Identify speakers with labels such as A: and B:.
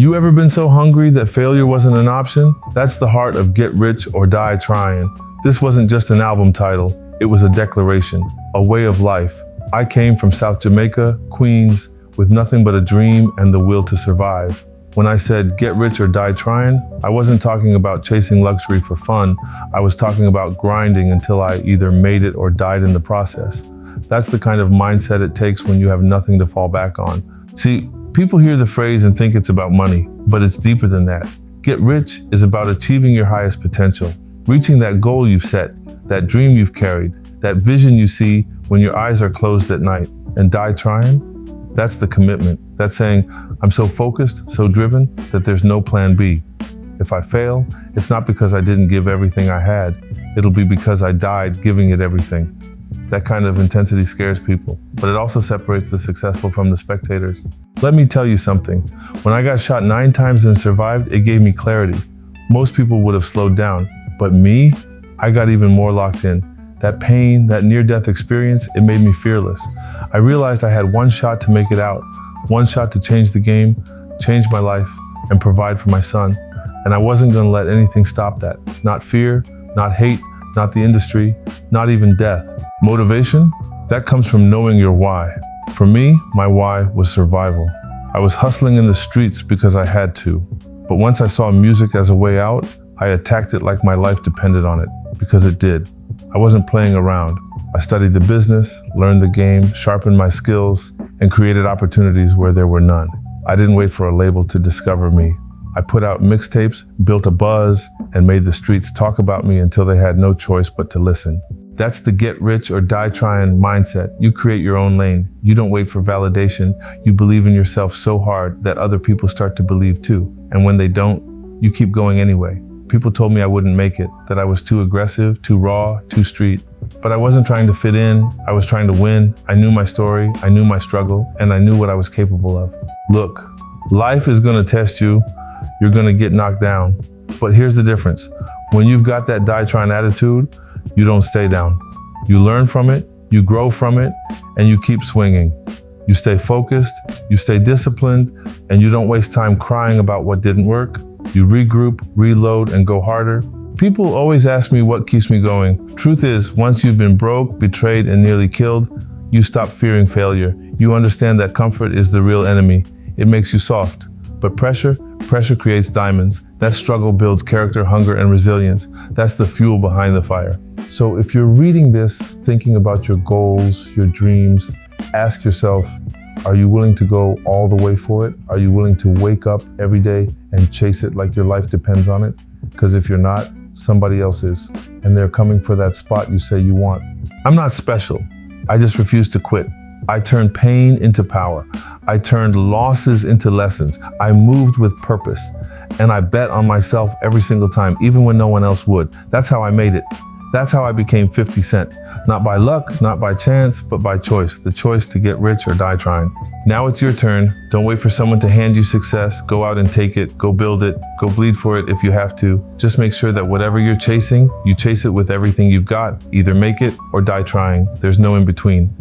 A: You ever been so hungry that failure wasn't an option? That's the heart of Get Rich or Die Tryin. This wasn't just an album title, it was a declaration, a way of life. I came from South Jamaica, Queens, with nothing but a dream and the will to survive. When I said get rich or die trying, I wasn't talking about chasing luxury for fun. I was talking about grinding until I either made it or died in the process. That's the kind of mindset it takes when you have nothing to fall back on. See, people hear the phrase and think it's about money, but it's deeper than that. Get rich is about achieving your highest potential, reaching that goal you've set, that dream you've carried, that vision you see when your eyes are closed at night. And die trying? That's the commitment. That's saying, I'm so focused, so driven, that there's no plan B. If I fail, it's not because I didn't give everything I had. It'll be because I died giving it everything. That kind of intensity scares people, but it also separates the successful from the spectators. Let me tell you something. When I got shot 9 times and survived, it gave me clarity. Most people would have slowed down, but me, I got even more locked in. That pain, that near-death experience, it made me fearless. I realized I had one shot to make it out, one shot to change the game, change my life, and provide for my son. And I wasn't going to let anything stop that. Not fear, not hate, not the industry, not even death. Motivation? That comes from knowing your why. For me, my why was survival. I was hustling in the streets because I had to. But once I saw music as a way out, I attacked it like my life depended on it, because it did. I wasn't playing around. I studied the business, learned the game, sharpened my skills, and created opportunities where there were none. I didn't wait for a label to discover me. I put out mixtapes, built a buzz, and made the streets talk about me until they had no choice but to listen. That's the get rich or die trying mindset. You create your own lane. You don't wait for validation. You believe in yourself so hard that other people start to believe too. And when they don't, you keep going anyway. People told me I wouldn't make it, that I was too aggressive, too raw, too street. But I wasn't trying to fit in. I was trying to win. I knew my story. I knew my struggle, and I knew what I was capable of. Look, life is going to test you. You're going to get knocked down. But here's the difference. When you've got that die trying attitude, you don't stay down. You learn from it, you grow from it, and you keep swinging. You stay focused, you stay disciplined, and you don't waste time crying about what didn't work. You regroup, reload, and go harder. People always ask me what keeps me going. Truth is, once you've been broke, betrayed, and nearly killed, you stop fearing failure. You understand that comfort is the real enemy. It makes you soft. But pressure creates diamonds. That struggle builds character, hunger, and resilience. That's the fuel behind the fire. So if you're reading this, thinking about your goals, your dreams, ask yourself, are you willing to go all the way for it? Are you willing to wake up every day and chase it like your life depends on it? Because if you're not, somebody else is, and they're coming for that spot you say you want. I'm not special. I just refuse to quit. I turned pain into power. I turned losses into lessons. I moved with purpose, and I bet on myself every single time, even when no one else would. That's how I made it. That's how I became 50 Cent. Not by luck, not by chance, but by choice. The choice to get rich or die trying. Now it's your turn. Don't wait for someone to hand you success. Go out and take it. Go build it. Go bleed for it if you have to. Just make sure that whatever you're chasing, you chase it with everything you've got. Either make it or die trying. There's no in between.